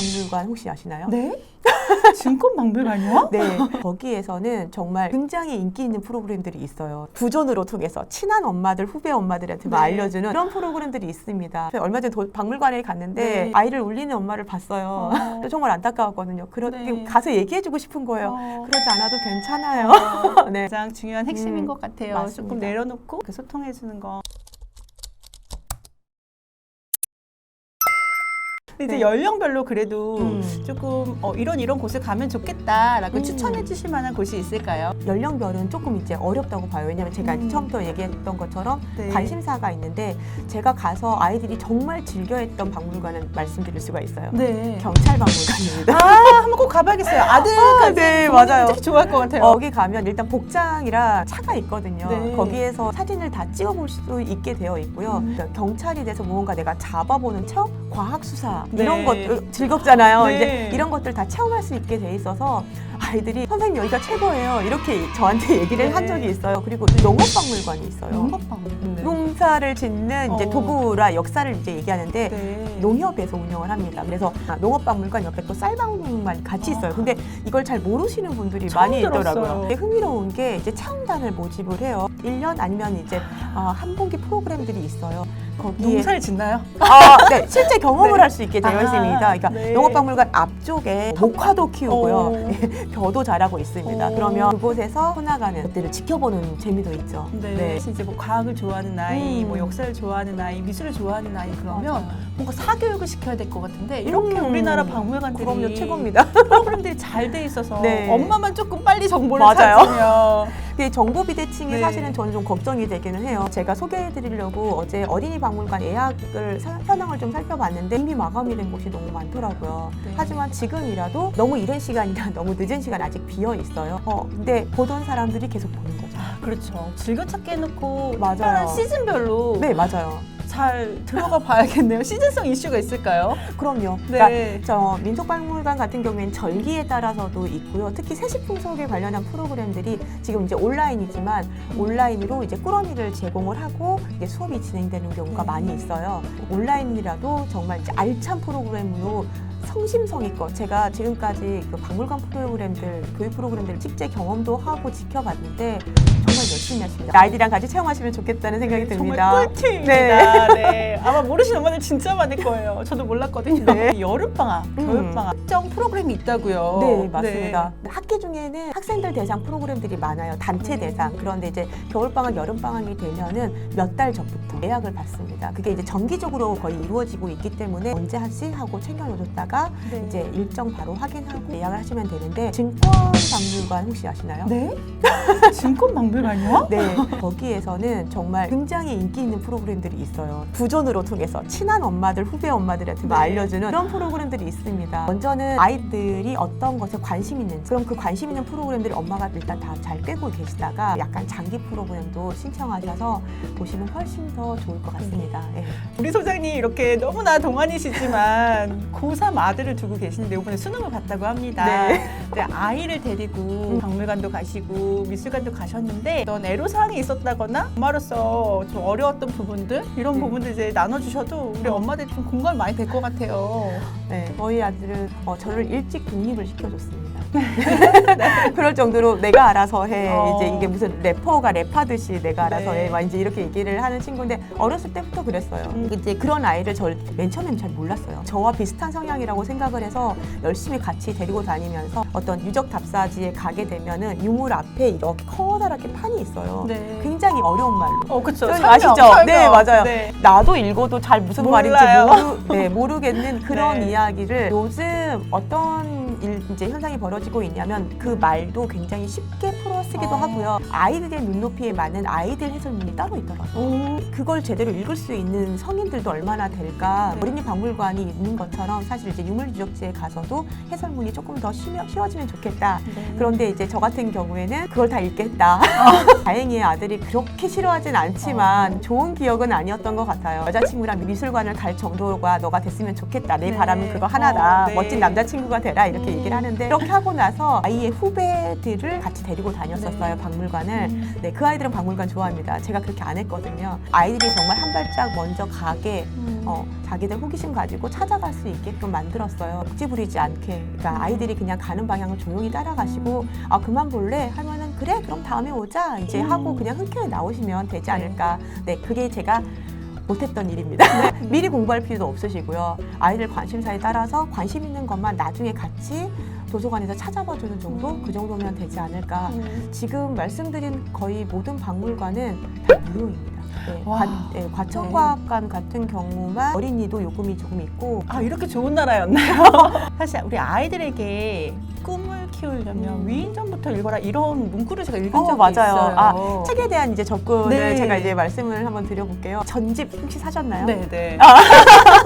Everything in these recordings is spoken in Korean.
증권박물관 혹시 아시나요? 네? 증권박물관이요? 네, 거기에서는 정말 굉장히 인기 있는 프로그램들이 있어요. 부존으로 통해서 친한 엄마들, 후배 엄마들한테 막 알려주는 그런 프로그램들이 있습니다. 얼마 전에 박물관에 갔는데 아이를 울리는 엄마를 봤어요. 정말 안타까웠거든요. 그렇게 가서 얘기해주고 싶은 거예요. 그러지 않아도 괜찮아요. 네. 가장 중요한 핵심인 것 같아요. 맞습니다. 조금 내려놓고 소통해주는 거. 근데 이제 연령별로 그래도 조금 이런 곳을 가면 좋겠다라고 추천해 주실 만한 곳이 있을까요? 연령별은 조금 이제 어렵다고 봐요. 왜냐하면 제가 처음부터 얘기했던 것처럼 관심사가 있는데 제가 가서 아이들이 정말 즐겨했던 박물관은 말씀드릴 수가 있어요. 네. 경찰박물관입니다. 한번 꼭 가봐야겠어요. 아들까지 네, 맞아요. 특히 좋아할 것 같아요. 거기 가면 일단 복장이라 차가 있거든요. 네. 거기에서 사진을 다 찍어볼 수 있게 되어 있고요. 그러니까 경찰이 돼서 무언가 내가 잡아보는 체험, 과학수사 이런 것들 즐겁잖아요. 네. 이제 이런 것들 다 체험할 수 있게 돼 있어서 아이들이 선생님 여기가 최고예요. 이렇게 저한테 얘기를 한 적이 있어요. 그리고 농업박물관이 있어요. 농업박물관. 농사를 짓는 이제 도구라 역사를 이제 얘기하는데 농협에서 운영을 합니다. 그래서 농업박물관 옆에 또 쌀박물관 같이 있어요. 근데 이걸 잘 모르시는 분들이 많이 있더라고요. 근데 흥미로운 게 이제 체험단을 모집을 해요. 1년 아니면 이제 한 분기 프로그램들이 있어요. 거기에 농사를 짓나요? 네, 실제 경험을 할 수 있게 되어 있습니다. 그러니까 농업박물관 앞쪽에 목화도 키우고요, 벼도 자라고 있습니다. 그러면 그곳에서 떠나가는 것들을 지켜보는 재미도 있죠. 네. 이제 뭐 과학을 좋아하는 아이, 뭐 역사를 좋아하는 아이, 미술을 좋아하는 아이 그러면 뭔가 사교육을 시켜야 될 것 같은데 이렇게 우리나라 박물관들이 그럼요, 최고입니다. 프로그램들이 잘 돼 있어서 엄마만 조금 빨리 정보를 맞아요. 찾으면 정보 비대칭이 사실은 저는 좀 걱정이 되기는 해요. 제가 소개해드리려고 어제 어린이 박물관 예약을 현황을 좀 살펴봤는데 이미 마감이 된 곳이 너무 많더라고요. 하지만 지금이라도 너무 이른 시간이나 너무 늦은 시간 아직 비어 있어요. 근데 보던 사람들이 계속 보는 거죠. 그렇죠. 즐겨찾기 해놓고 맞아요. 특별한 시즌별로 네, 맞아요. 잘 들어가 봐야겠네요. 시즌성 이슈가 있을까요? 그럼요. 네. 그러니까 민속박물관 같은 경우에는 절기에 따라서도 있고요. 특히 세시풍속에 관련한 프로그램들이 지금 이제 온라인이지만 온라인으로 이제 꾸러미를 제공을 하고 이제 수업이 진행되는 경우가 많이 있어요. 온라인이라도 정말 이제 알찬 프로그램으로 성심성의껏 제가 지금까지 그 박물관 프로그램들, 교육 프로그램들 직제 경험도 하고 지켜봤는데 정말 열심히 하십니다. 아이들이랑 같이 체험하시면 좋겠다는 생각이 듭니다. 정말 꿀팁입니다. 네. 아마 모르시는 엄마들 진짜 많을 거예요. 저도 몰랐거든요. 여름방학, 겨울방학 특정 프로그램이 있다고요. 네, 맞습니다. 학기 중에는 학생들 대상 프로그램들이 많아요. 단체 대상. 그런데 이제 겨울방학, 여름방학이 되면은 몇 달 전부터 예약을 받습니다. 그게 이제 정기적으로 거의 이루어지고 있기 때문에 언제 하지 하고 챙겨놓으셨다가 이제 일정 바로 확인하고 예약을 하시면 되는데 증권박물관 혹시 아시나요? 네? 증권박물관이요? 네, 거기에서는 정말 굉장히 인기 있는 프로그램들이 있어요. 부존으로 통해서 친한 엄마들, 후배 엄마들한테 막 알려주는 그런 프로그램들이 있습니다. 먼저는 아이들이 어떤 것에 관심 있는지, 그럼 그 관심 있는 프로그램들을 엄마가 일단 다 잘 꿰고 계시다가 약간 장기 프로그램도 신청하셔서 보시면 훨씬 더 좋을 것 같습니다. 네. 우리 소장님 이렇게 너무나 동안이시지만 고3 아들을 두고 계시는데 이번에 수능을 봤다고 합니다. 근데 아이를 데리고 박물관도 가시고 미술관도 가셨는데 어떤 애로사항이 있었다거나 엄마로서 좀 어려웠던 부분들 이런 부분들 이제 나눠주셔도 우리 엄마들 좀 공감 많이 될 것 같아요. 네, 저희 아들은 저를 일찍 독립을 시켜줬습니다. 그럴 정도로 내가 알아서 해. 이제 이게 무슨 래퍼가 랩하듯이 내가 알아서 해. 막 이제 이렇게 얘기를 하는 친구인데 어렸을 때부터 그랬어요. 이제 그런 아이를 저를 맨 처음에는 잘 몰랐어요. 저와 비슷한 성향이라고 생각을 해서 열심히 같이 데리고 다니면서 어떤 유적 답사지에 가게 되면은 유물 앞에 이렇게 커다랗게 판이 있어요. 굉장히 어려운 말로. 그렇죠. 아시죠? 설명. 네, 맞아요. 네. 나도 읽어도 잘 무슨 몰라요. 말인지 모르겠는 그런 이야기를 요즘 어떤 이제 현상이 벌어지고 있냐면 그 말도 굉장히 쉽게 풀어쓰기도 하고요. 아이들의 눈높이에 맞는 아이들 해설문이 따로 있더라고요. 그걸 제대로 읽을 수 있는 성인들도 얼마나 될까. 어린이 박물관이 있는 것처럼 사실 이제 유물유적지에 가서도 해설문이 조금 더 쉬워지면 좋겠다. 그런데 이제 저 같은 경우에는 그걸 다 읽겠다. 다행히 아들이 그렇게 싫어하진 않지만 좋은 기억은 아니었던 것 같아요. 여자친구랑 미술관을 갈 정도가 너가 됐으면 좋겠다. 내 바람은 그거 하나다. 멋진 남자친구가 되라 이렇게 얘기를 하는데 이렇게 하고 나서 아이의 후배들을 같이 데리고 다녔었어요. 박물관을. 네, 그 아이들은 박물관 좋아합니다. 제가 그렇게 안 했거든요. 아이들이 정말 한 발짝 먼저 가게 자기들 호기심 가지고 찾아갈 수 있게끔 만들었어요. 억지 부리지 않게. 그러니까 아이들이 그냥 가는 방향을 조용히 따라가시고 아 그만 볼래? 하면은 그래 그럼 다음에 오자 이제 하고 그냥 흔쾌히 나오시면 되지 않을까. 네, 그게 제가 못했던 일입니다. 미리 공부할 필요도 없으시고요. 아이들 관심사에 따라서 관심 있는 것만 나중에 같이 도서관에서 찾아봐주는 정도? 그 정도면 되지 않을까. 지금 말씀드린 거의 모든 박물관은 다 무료입니다. 네, 과천과학관 같은 경우만 어린이도 요금이 조금 있고. 아, 이렇게 좋은 나라였나요? 사실 우리 아이들에게 꿈을 키우려면 위인전부터 읽어라 이런 문구를 제가 읽은 적이 맞아요. 있어요. 아, 책에 대한 이제 접근을 네. 제가 이제 말씀을 한번 드려볼게요. 전집 혹시 사셨나요? 네네.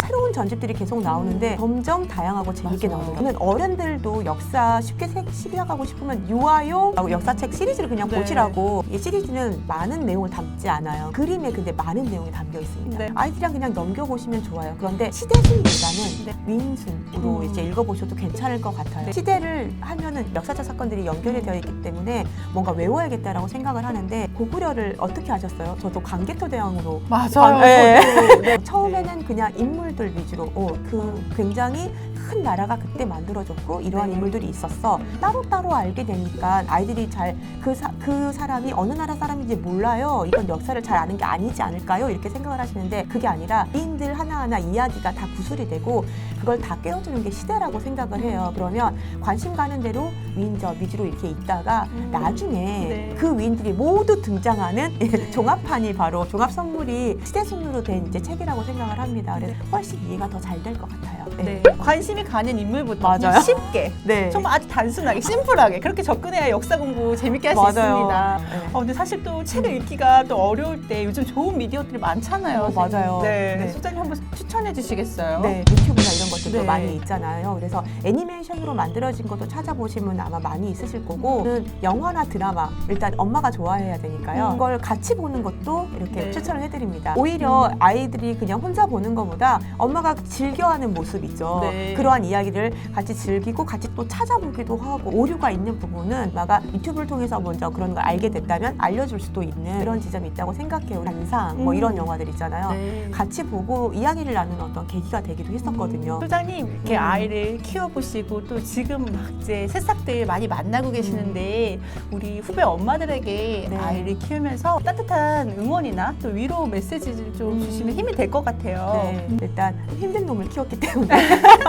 새로운 전집들이 계속 나오는데 점점 다양하고 재밌게 맞아요. 나오는 거예요. 어른들도 역사 쉽게 시작하고 싶으면 유아용 역사책 시리즈를 그냥 네. 보시라고. 이 시리즈는 많은 내용을 담지 않아요. 그림에 근데 많은 내용이 담겨 있습니다. 네. 아이들이랑 그냥 넘겨보시면 좋아요. 그런데 시대순보다는 네. 위인순으로 이제 읽어보셔도 괜찮을 것 같아요. 시대를 하면은 역사적 사건들이 연결이 되어 있기 때문에 뭔가 외워야겠다라고 생각을 하는데 고구려를 어떻게 하셨어요? 저도 광개토대왕으로 맞아요. 네. 저도. 네. 처음에는 그냥 인물들 위주로 그 굉장히 큰 나라가 그때 만들어졌고 이러한 네. 인물들이 있었어. 따로따로 알게 되니까 아이들이 잘 그 사람이 어느 나라 사람인지 몰라요. 이건 역사를 잘 아는 게 아니지 않을까요? 이렇게 생각을 하시는데 그게 아니라 위인들 하나하나 이야기가 다 구술이 되고 그걸 다 깨워주는 게 시대라고 생각을 해요. 그러면 관심 가는 대로 위인전 위주로 이렇게 있다가 나중에 네. 그 위인들이 모두 등장하는 종합판이 바로 종합 선물이 시대 순으로 된 이제 책이라고 생각을 합니다. 그래서 훨씬 이해가 더 잘 될 것 같아요. 네. 관심이 가는 인물부터 맞아요. 그냥 쉽게 네. 정말 아주 단순하게 심플하게 그렇게 접근해야 역사 공부 재밌게 할 수 있습니다. 네. 근데 사실 또 책을 읽기가 또 어려울 때 요즘 좋은 미디어들이 많잖아요. 맞아요. 네. 네. 소장님 한번 추천해 주시겠어요? 네, 유튜브나 이런 것들도 네. 많이 있잖아요. 그래서 애니메이션으로 만들어진 것도 찾아보시면 아마 많이 있으실 거고 영화나 드라마 일단 엄마가 좋아해야 되니까요. 그걸 같이 보는 것도 이렇게 네. 추천을 해드립니다. 오히려 아이들이 그냥 혼자 보는 것보다 엄마가 즐겨하는 모습 있죠. 네. 그러한 이야기를 같이 즐기고 같이 또 찾아보기도 하고 오류가 있는 부분은 엄마가 유튜브를 통해서 먼저 그런 걸 알게 됐다면 알려줄 수도 있는 그런 지점이 있다고 생각해요. 단상 뭐 이런 영화들 있잖아요. 네. 같이 보고 이야기를 나누는 어떤 계기가 되기도 했었거든요. 소장님 이렇게 아이를 키워보시고 또 지금 막 이제 새싹들 많이 만나고 계시는데 우리 후배 엄마들에게 네. 아이를 키우면서 따뜻한 응원이나 또 위로 메시지를 좀 주시면 힘이 될 것 같아요. 네, 일단 힘든 놈을 키웠기 때문에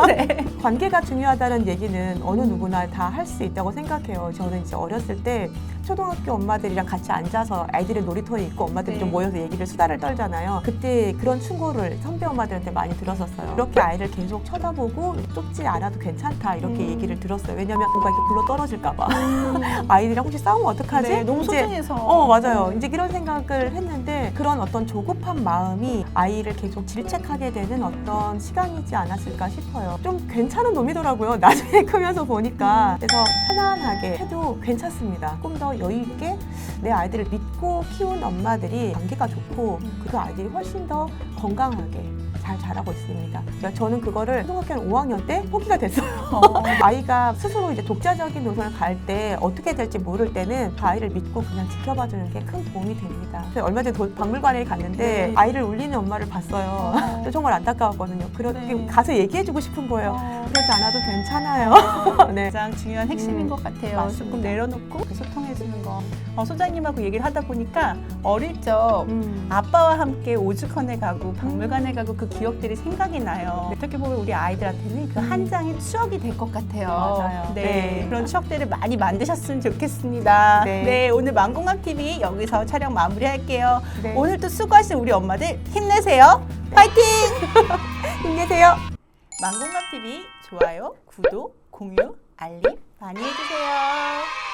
네. 관계가 중요하다는 얘기는 어느 누구나 다 할 수 있다고 생각해요. 저는 이제 어렸을 때 초등학교 엄마들이랑 같이 앉아서 아이들의 놀이터에 있고 엄마들이 네. 좀 모여서 얘기를 수다를 떨잖아요. 그때 그런 충고를 선배 엄마들한테 많이 들었었어요. 이렇게 아이를 계속 쳐다보고 쫓지 않아도 괜찮다 이렇게 얘기를 들었어요. 왜냐면 뭔가 이렇게 굴러 떨어질까 봐. 아이들이랑 혹시 싸우면 어떡하지? 네, 너무 이제 소중해서. 맞아요. 이제 이런 생각을 했는데 그런 어떤 조급한 마음이 아이를 계속 질책하게 되는 어떤 시간이지 않았을까 싶어요. 좀 괜찮은 놈이더라고요. 나중에 크면서 보니까. 그래서 편안하게 해도 괜찮습니다. 좀 더 여유 있게 내 아이들을 믿고 키운 엄마들이 관계가 좋고 그 아이들이 훨씬 더 건강하게 잘 자라고 있습니다. 그러니까 저는 그거를 초등학교 한 5학년 때 포기가 됐어요. 아이가 스스로 이제 독자적인 노선을 갈 때 어떻게 될지 모를 때는 그 아이를 믿고 그냥 지켜봐주는 게 큰 도움이 됩니다. 얼마 전에 박물관에 갔는데 네. 아이를 울리는 엄마를 봤어요. 정말 안타까웠거든요. 그렇게 네. 가서 얘기해주고 싶은 거예요. 그러지 않아도 괜찮아요. 네. 가장 중요한 핵심인 것 같아요. 맞습니다. 조금 내려놓고 소통해주는 거. 소장님하고 얘기를 하다 보니까 어릴 적 아빠와 함께 오죽헌에 가고 박물관에 가고 그 기억들이 생각이 나요. 어떻게 보면 우리 아이들한테는 그 한 장의 추억이 될 것 같아요. 맞아요. 네. 네. 그런 추억들을 많이 만드셨으면 좋겠습니다. 네. 네, 오늘 만공학TV 여기서 촬영 마무리할게요. 네. 오늘 또 수고하신 우리 엄마들 힘내세요. 파이팅! 힘내세요. 만공학TV 좋아요, 구독, 공유, 알림 많이 해주세요.